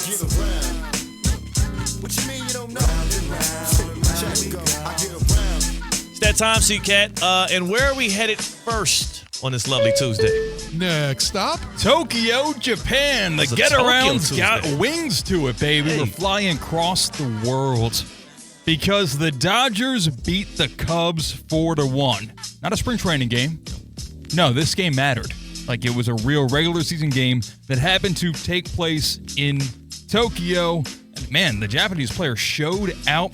get around. What you mean you don't know? Check go. I get around. It's that time, C-Cat. And where are we headed first on this lovely Tuesday? Next stop, Tokyo, Japan. The That's a get-around's Tokyo got Tuesday. wings to it, baby. Hey. We're flying across the world because the Dodgers beat the Cubs 4-1. Not a spring training game. No, this game mattered. Like it was a real regular season game that happened to take place in Tokyo. And man, the Japanese player showed out.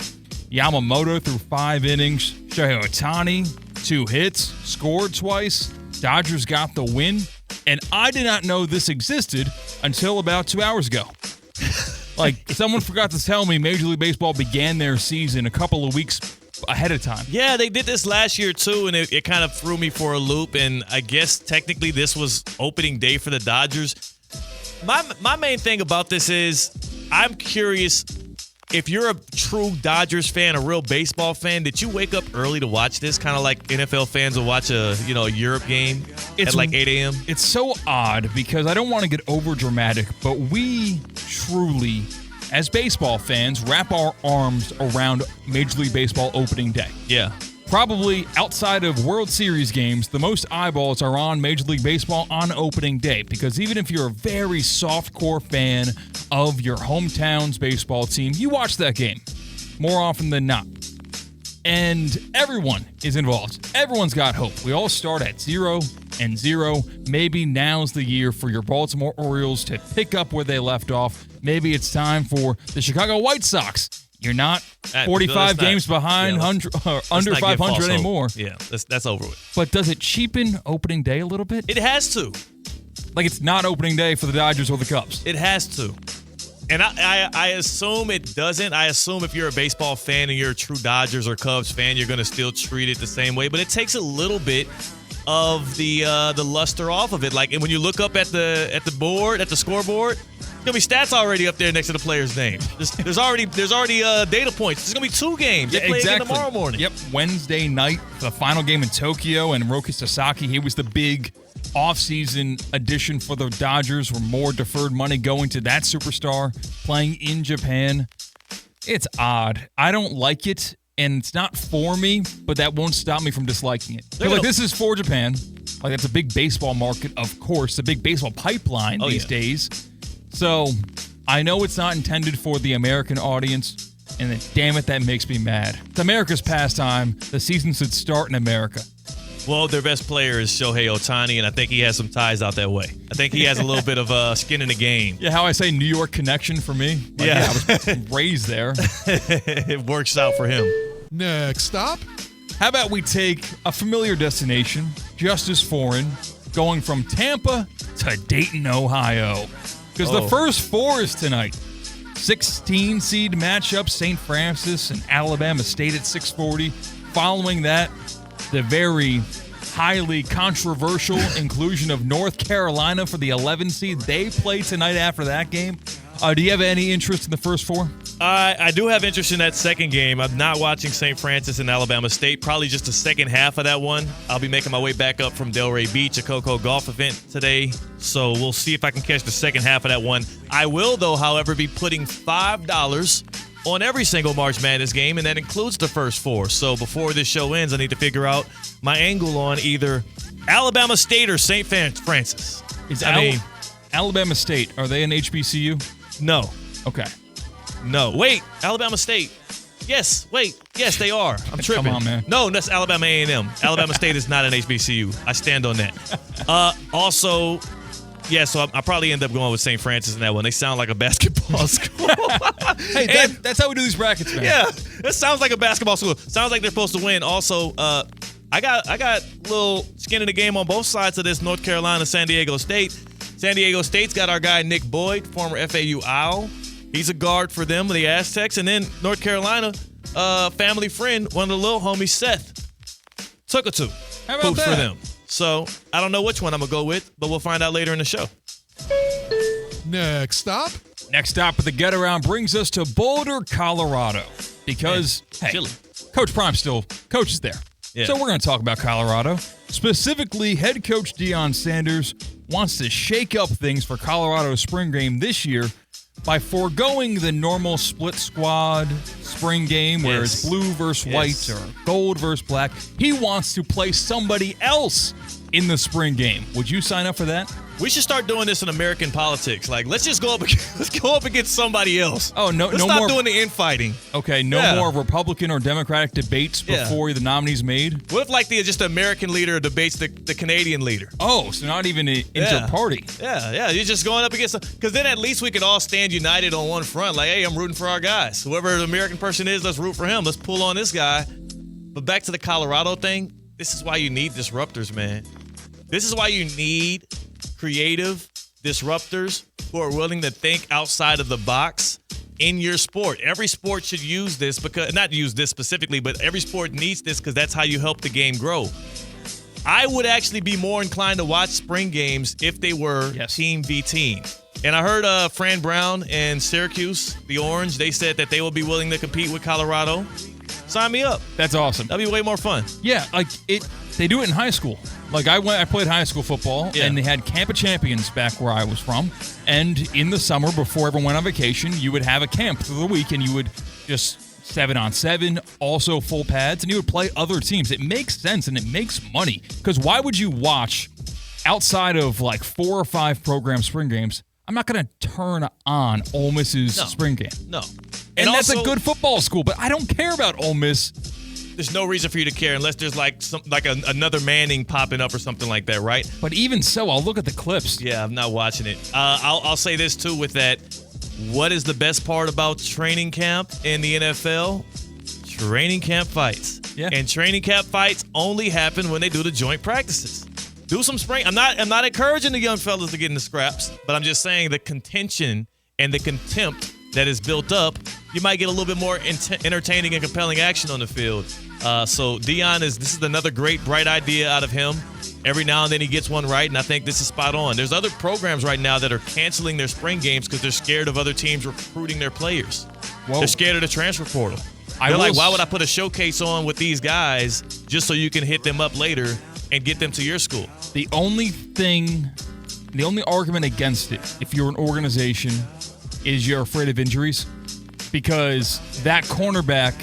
Yamamoto threw 5 innings. Shohei Ohtani, 2 hits, scored twice. Dodgers got the win. And I did not know this existed until about 2 hours ago. Like, someone forgot to tell me Major League Baseball began their season a couple of weeks ahead of time. Yeah, they did this last year too, and it kind of threw me for a loop. And I guess technically this was opening day for the Dodgers. My main thing about this is I'm curious if you're a true Dodgers fan, a real baseball fan, did you wake up early to watch this? Kind of like NFL fans will watch a Europe game at like 8 a.m.? It's so odd because I don't want to get over dramatic, but we truly, as baseball fans, wrap our arms around Major League Baseball opening day. Yeah. Probably outside of World Series games, the most eyeballs are on Major League Baseball on opening day because even if you're a very softcore fan of your hometown's baseball team, you watch that game more often than not. And everyone is involved. Everyone's got hope. We all start at 0-0. Maybe now's the year for your Baltimore Orioles to pick up where they left off. Maybe it's time for the Chicago White Sox. You're not 45 games behind, under 500 anymore. Yeah, that's over with. But does it cheapen opening day a little bit? It has to. Like it's not opening day for the Dodgers or the Cubs. It has to. And I assume it doesn't. I assume if you're a baseball fan and you're a true Dodgers or Cubs fan, you're going to still treat it the same way. But it takes a little bit of the luster off of it. Like, and when you look up at the board, at the scoreboard, there's going to be stats already up there next to the player's name. There's already data points. There's going to be 2 games. They're playing again tomorrow morning. Yep, Wednesday night, the final game in Tokyo, and Roki Sasaki, he was the big offseason addition for the Dodgers, with more deferred money going to that superstar playing in Japan. It's odd. I don't like it, and it's not for me, but that won't stop me from disliking it. Like, this is for Japan. Like, it's a big baseball market, of course, a big baseball pipeline these days. So I know it's not intended for the American audience, and then, damn it, that makes me mad. It's America's pastime. The season should start in America. Well, their best player is Shohei Ohtani, and I think he has some ties out that way. I think he has a little bit of skin in the game. Yeah, how I say New York connection for me. Like, I was raised there. It works out for him. next stop, How about we take a familiar destination, just as foreign, going from Tampa to Dayton, Ohio. Because the first 4 is tonight. 16 seed matchup, St. Francis and Alabama State at 6:40. Following that, the very highly controversial inclusion of North Carolina for the 11 seed. They play tonight after that game. Do you have any interest in the first 4? I do have interest in that second game. I'm not watching St. Francis and Alabama State. Probably just the second half of that one. I'll be making my way back up from Delray Beach, a Cocoa golf event today. So we'll see if I can catch the second half of that one. I will, though, however, be putting $5 on every single March Madness game, and that includes the first 4. So before this show ends, I need to figure out my angle on either Alabama State or St. Francis. Alabama State, are they an HBCU? No. Okay. No. Wait, Alabama State. Yes, wait. Yes, they are. I'm tripping. Come on, man. No, that's Alabama A&M. Alabama State is not an HBCU. I stand on that. Also, yeah, so I'll probably end up going with St. Francis in that one. They sound like a basketball school. Hey, that's how we do these brackets, man. Yeah, it sounds like a basketball school. Sounds like they're supposed to win. Also, I got a little skin in the game on both sides of this, North Carolina, San Diego State. San Diego State's got our guy Nick Boyd, former FAU Owl. He's a guard for them, the Aztecs. And then North Carolina, family friend, one of the little homies, Seth, took a 2. How about that? For them. So I don't know which one I'm going to go with, but we'll find out later in the show. next stop, Next stop at the Get Around brings us to Boulder, Colorado. Because, chilly. Coach Prime still coaches there. Yeah. So we're going to talk about Colorado. Specifically, head coach Deion Sanders wants to shake up things for Colorado's spring game this year by foregoing the normal split squad spring game where Yes. it's blue versus white Yes. or gold versus black, he wants to play somebody else in the spring game. Would you sign up for that? We should start doing this in American politics. Like, let's just go up. Let's go up against somebody else. Oh, no, Let's no stop more doing the infighting. Okay, no Yeah. more Republican or Democratic debates Yeah. before the nominee's made. What if like just the American leader debates the Canadian leader? Oh, so not even an inter-party. Yeah. You're just going up against because then at least we could all stand united on one front. Like, hey, I'm rooting for our guys. Whoever the American person is, let's root for him. Let's pull on this guy. But back to the Colorado thing. This is why you need disruptors, man. This is why you need creative disruptors who are willing to think outside of the box in your sport. Every sport should use this because not use this specifically, but every sport needs this because that's how you help the game grow. I would actually be more inclined to watch spring games if they were team v team. And I heard Fran Brown and Syracuse, the Orange, they said that they will be willing to compete with Colorado. Sign me up. That's awesome. That'd be way more fun. Yeah, like they do it in high school. Like I played high school football, and they had Camp of Champions back where I was from. And in the summer, before everyone went on vacation, you would have a camp through the week, and you would just 7-on-7, also full pads, and you would play other teams. It makes sense, and it makes money. Because why would you watch outside of like 4 or 5 program spring games? I'm not going to turn on Ole Miss's spring game. No. And that's also, a good football school, but I don't care about Ole Miss. There's no reason for you to care unless there's like another Manning popping up or something like that, right? But even so, I'll look at the clips. Yeah, I'm not watching it. I'll say this too with that. What is the best part about training camp in the NFL? Training camp fights. Yeah. And training camp fights only happen when they do the joint practices. Do some spring. I'm not encouraging the young fellas to get in the scraps, but I'm just saying the contention and the contempt that is built up, you might get a little bit more entertaining and compelling action on the field. So Dion this is another great, bright idea out of him. Every now and then he gets one right, and I think this is spot on. There's other programs right now that are canceling their spring games because they're scared of other teams recruiting their players. Whoa. They're scared of the transfer portal. They're like, why would I put a showcase on with these guys just so you can hit them up later and get them to your school? The only argument against it, if you're an organization, is you're afraid of injuries, because that cornerback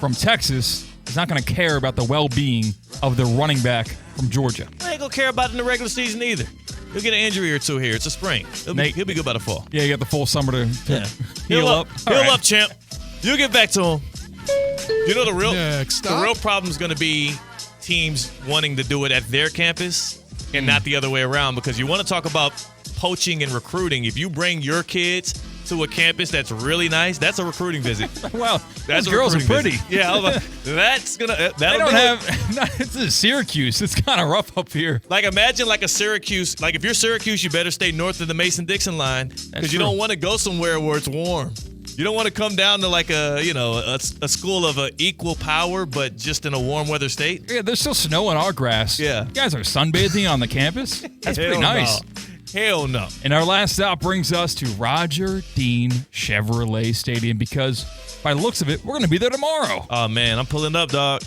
from Texas is not going to care about the well-being of the running back from Georgia. I ain't going to care about it in the regular season either. He'll get an injury or two here. It's a spring. He'll be good by the fall. Yeah, you got the full summer to heal up. Heal up, champ. You'll get back to him. You know the real problem is going to be teams wanting to do it at their campus and not the other way around, because you want to talk about poaching and recruiting. If you bring your kids to a campus that's really nice, that's a recruiting visit. Well, That's those girls are pretty. visit. Yeah, that's gonna. They That'll don't do have. It's in Syracuse. It's kind of rough up here. Like, imagine like a Syracuse. Like, if you're Syracuse, you better stay north of the Mason-Dixon line, because you don't want to go somewhere where it's warm. You don't want to come down to like a school of equal power, but just in a warm weather state. Yeah, there's still snow on our grass. Yeah. You guys are sunbathing on the campus? That's pretty nice. No. Hell no. And our last stop brings us to Roger Dean Chevrolet Stadium, because by the looks of it, we're going to be there tomorrow. Oh, man, I'm pulling up, dog.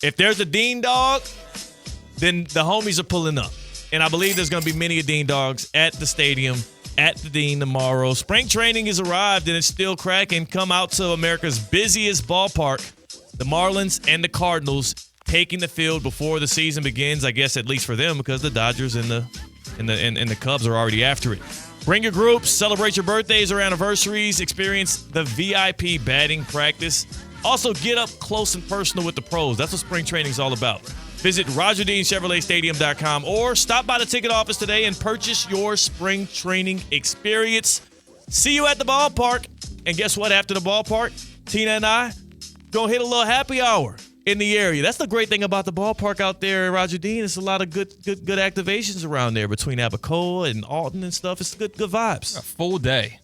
If there's a Dean dog, then the homies are pulling up. And I believe there's going to be many a Dean dogs at the stadium, at the Dean tomorrow. Spring training has arrived, and it's still cracking. Come out to America's busiest ballpark. The Marlins and the Cardinals taking the field before the season begins, I guess, at least for them, because the Dodgers and the Cubs are already after it. Bring your groups, celebrate your birthdays or anniversaries, experience the VIP batting practice. Also, get up close and personal with the pros. That's what spring training is all about. Visit RogerDeanChevroletStadium.com or stop by the ticket office today and purchase your spring training experience. See you at the ballpark. And guess what? After the ballpark, Tina and I gonna hit a little happy hour in the area. That's the great thing about the ballpark out there at Roger Dean. It's a lot of good activations around there between Abacoa and Alton and stuff. It's good vibes. A full day.